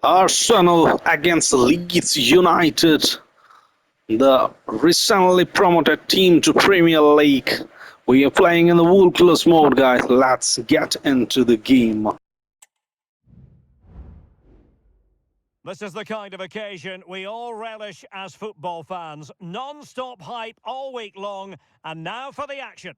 Arsenal against Leeds United, the recently promoted team to Premier League. We are playing in the Wool Plus mode, guys. Let's get into the game. This is the kind of occasion we all relish as football fans. Non-stop hype all week long, and now for the action.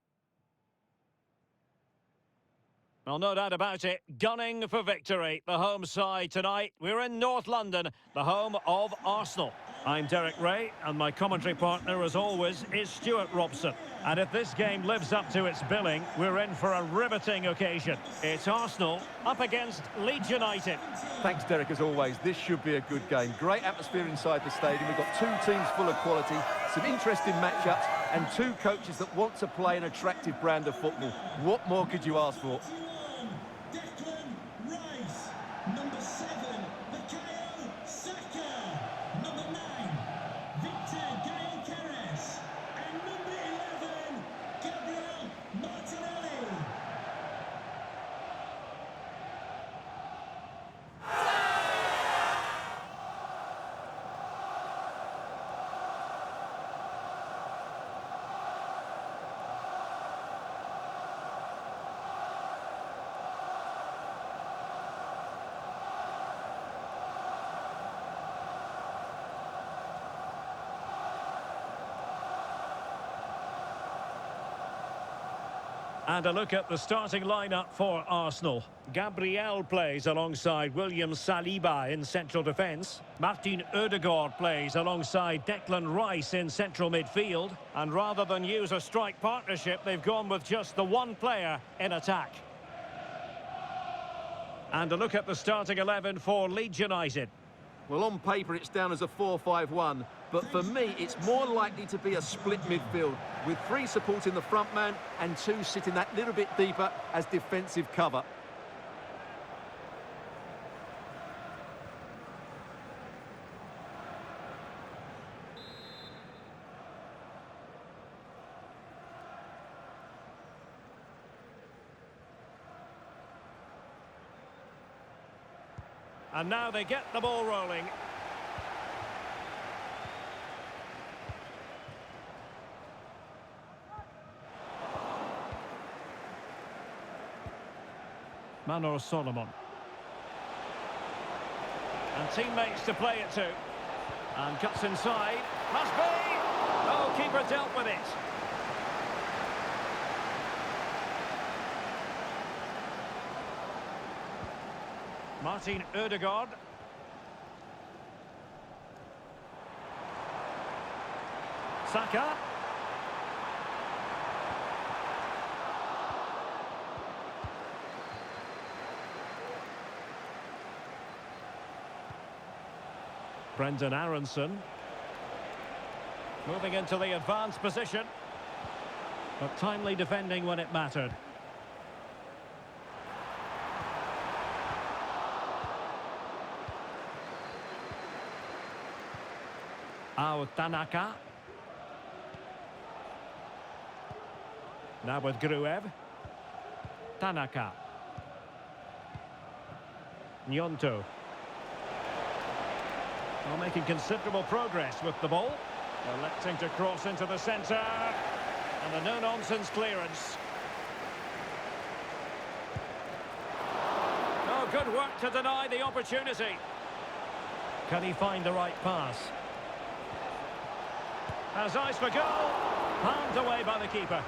Well, no doubt about it, gunning for victory. The home side tonight, we're in North London, the home of Arsenal. I'm Derek Ray, and my commentary partner, as always, is Stuart Robson. And if this game lives up to its billing, we're in for a riveting occasion. It's Arsenal up against Leeds United. Thanks, Derek, as always. This should be a good game. Great atmosphere inside the stadium. We've got two teams full of quality, some interesting matchups, and two coaches that want to play an attractive brand of football. What more could you ask for? And a look at the starting lineup for Arsenal. Gabriel plays alongside William Saliba in central defence. Martin Odegaard plays alongside Declan Rice in central midfield. And rather than use a strike partnership, they've gone with just the one player in attack. And a look at the starting 11 for Leeds United. Well, on paper, it's down as a 4-5-1, but for me, it's more likely to be a split midfield, with three supporting the front man and two sitting that little bit deeper as defensive cover. And now they get the ball rolling. Manor Solomon. And teammates to play it to. And cuts inside. Must be! Oh, keeper dealt with it. Martin Odegaard. Saka. Brendan Aronson. Moving into the advanced position. But timely defending when it mattered. Tanaka. Now with Gruev. Tanaka. Nyonto. Well, making considerable progress with the ball. Electing to cross into the centre. And a no-nonsense clearance. Oh, good work to deny the opportunity. Can he find the right pass? Has eyes for goal. Palmed away by the keeper.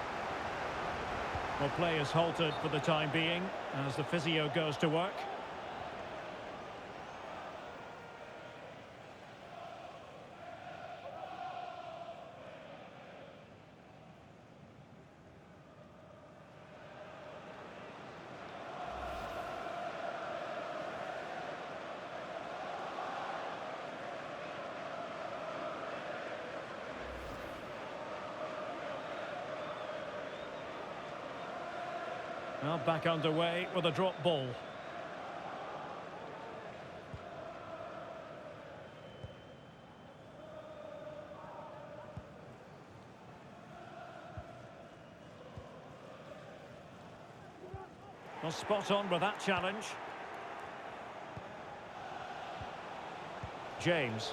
Well, play is halted for the time being as the physio goes to work. Well, back underway with a drop ball. Well, spot on with that challenge. James.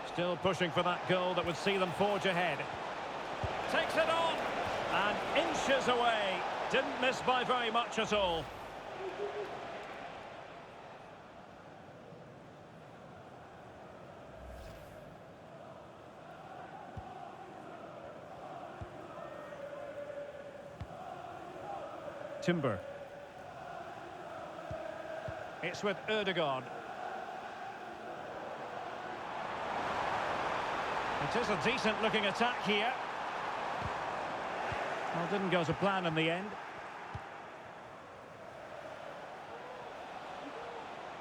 Still pushing for that goal that would see them forge ahead. Takes it on, and inches away. Didn't miss by very much at all. Timber. It's with Ødegaard. It is a decent-looking attack here. Well, didn't go to plan in the end.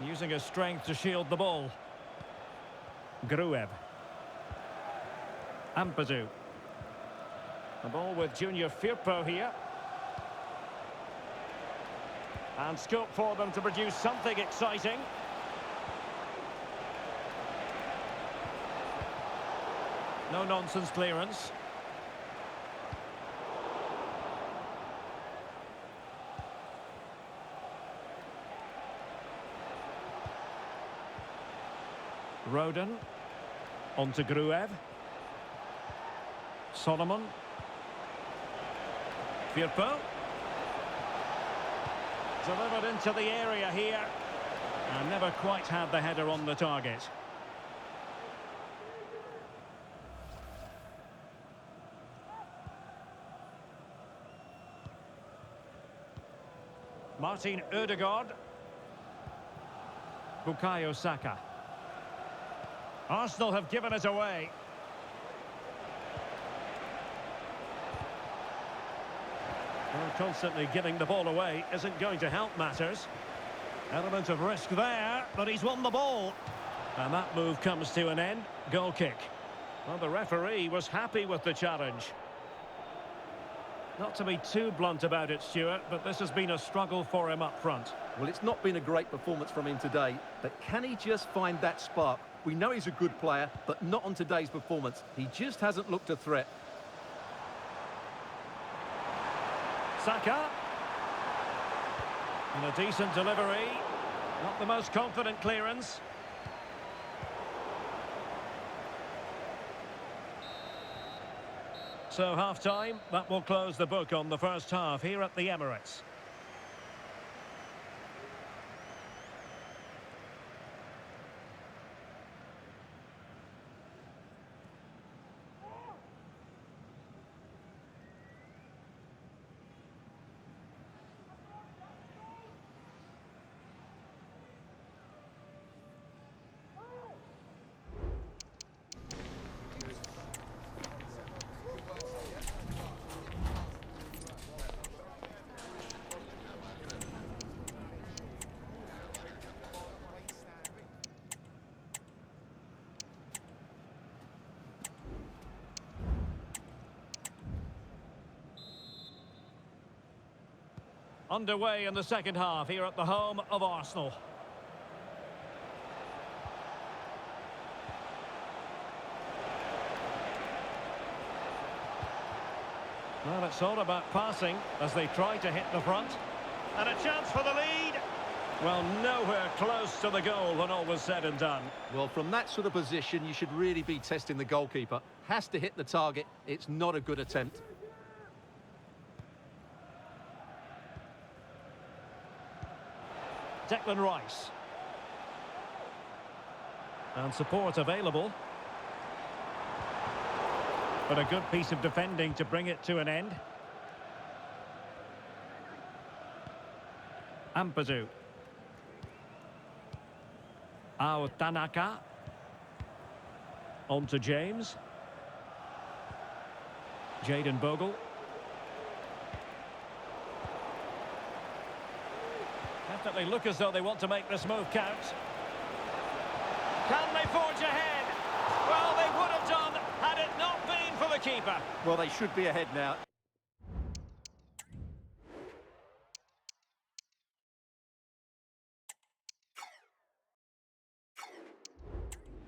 Using his strength to shield the ball. Gruev. Ampadu. The ball with Junior Firpo here. And scope for them to produce something exciting. No-nonsense clearance. Roden. On to Gruev. Solomon. Firpo. Delivered into the area here. And never quite had the header on the target. Martin Ødegaard. Bukayo Saka. Arsenal have given it away. Well, constantly giving the ball away isn't going to help matters. Element of risk there, but he's won the ball. And that move comes to an end. Goal kick. Well, the referee was happy with the challenge. Not to be too blunt about it, Stuart, but this has been a struggle for him up front. Well, it's not been a great performance from him today, but can he just find that spark? We know he's a good player, but not on today's performance. He just hasn't looked a threat. Saka. And a decent delivery. Not the most confident clearance. So half-time, that will close the book on the first half here at the Emirates. Underway in the second half here at the home of Arsenal. Well, it's all about passing as they try to hit the front. And a chance for the lead. Well, nowhere close to the goal when all was said and done. Well, from that sort of position, you should really be testing the goalkeeper. Has to hit the target. It's not a good attempt. Declan Rice. And support available. But a good piece of defending to bring it to an end. Ampadu. Tanaka. On to James. Jayden Bogle. Definitely look as though they want to make this move count. Can they forge ahead? Well, they would have done had it not been for the keeper. Well, they should be ahead now.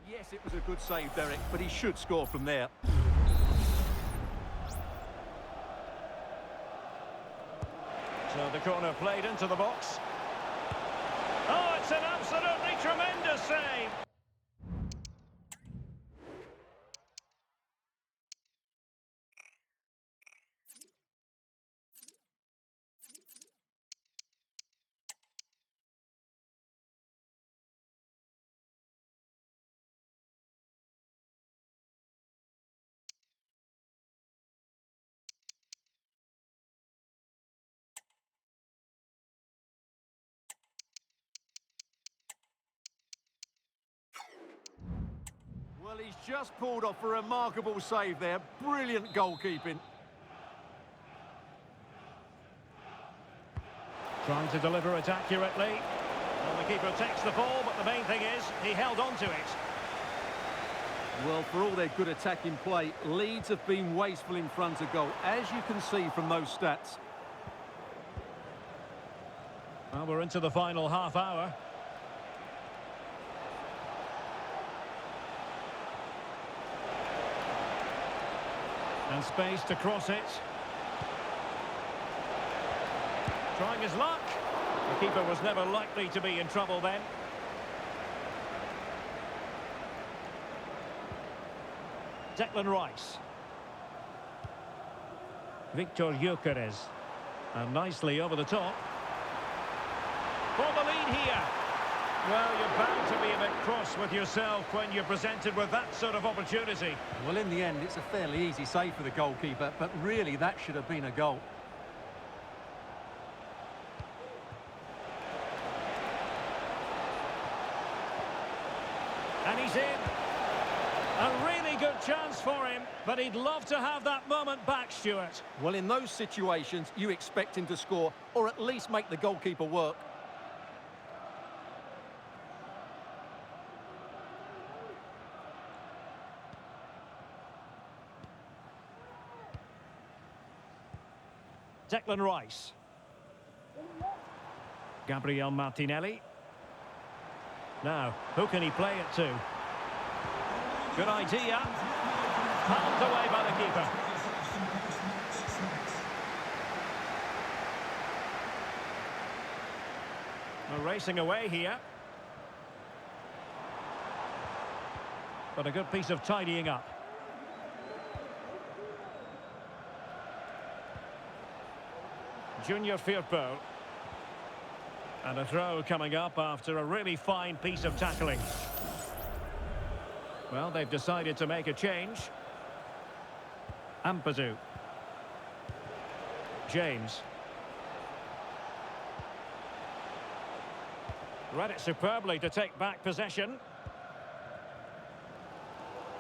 Yes, it was a good save, Derek, but he should score from there. So the corner played into the box. Oh, it's an absolutely tremendous save. Well, he's just pulled off a remarkable save there. Brilliant goalkeeping. Trying to deliver it accurately. Well, the keeper takes the ball, but the main thing is he held on to it. Well, for all their good attacking play, Leeds have been wasteful in front of goal, as you can see from those stats. Well, we're into the final half hour. And space to cross it. Trying his luck. The keeper was never likely to be in trouble then. Declan Rice. Victor Gyökeres. And nicely over the top. For the lead here. Well, you're bound to be a bit cross with yourself when you're presented with that sort of opportunity. Well, in the end, it's a fairly easy save for the goalkeeper, but really that should have been a goal. And he's in. A really good chance for him, but he'd love to have that moment back, Stuart. Well, in those situations, you expect him to score, or at least make the goalkeeper work. Declan Rice. Gabriel Martinelli. Now, who can he play it to? Good idea. Palmed away by the keeper. We're racing away here. But a good piece of tidying up. Junior Firpo. And a throw coming up after a really fine piece of tackling. Well, they've decided to make a change. Ampadu. James. Read it superbly to take back possession.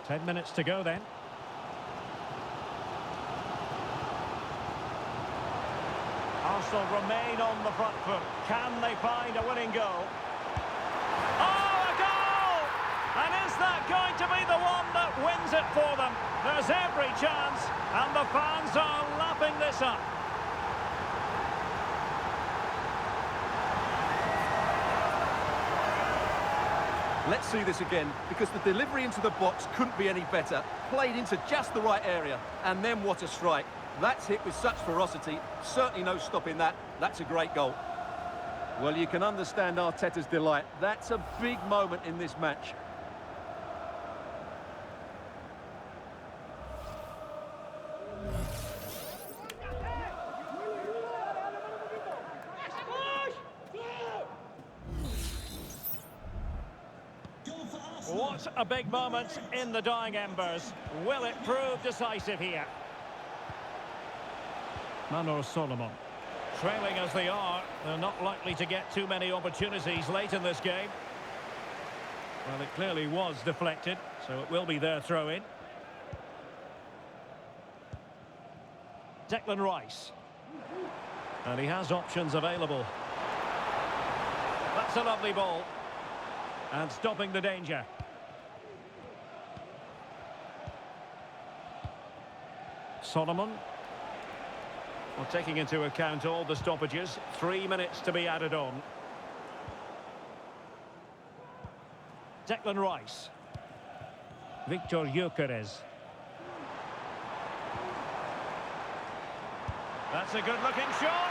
10 minutes to go then. Arsenal remain on the front foot. Can they find a winning goal? Oh, a goal! And is that going to be the one that wins it for them? There's every chance, and the fans are lapping this up. Let's see this again, because the delivery into the box couldn't be any better. Played into just the right area, and then what a strike. That's hit with such ferocity, certainly no stopping that. That's a great goal. Well, you can understand Arteta's delight. That's a big moment in this match. What a big moment in the dying embers. Will it prove decisive here? Manor Solomon. Trailing as they are, they're not likely to get too many opportunities late in this game. Well, it clearly was deflected, so it will be their throw-in. Declan Rice. And he has options available. That's a lovely ball. And stopping the danger. Solomon. Well, taking into account all the stoppages, 3 minutes to be added on. Declan Rice. Victor Gyökeres. That's a good-looking shot!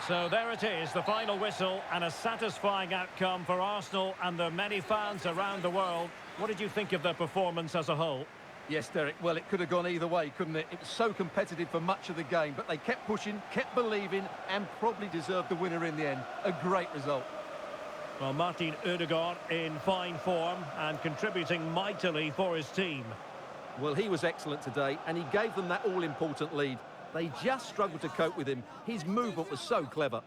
So there it is, the final whistle, and a satisfying outcome for Arsenal and their many fans around the world. What did you think of their performance as a whole? Yes, Derek, well, it could have gone either way, couldn't it? It was so competitive for much of the game, but they kept pushing, kept believing, and probably deserved the winner in the end. A great result. Well, Martin Ødegaard in fine form and contributing mightily for his team. Well, he was excellent today, and he gave them that all-important lead. They just struggled to cope with him. His movement was so clever.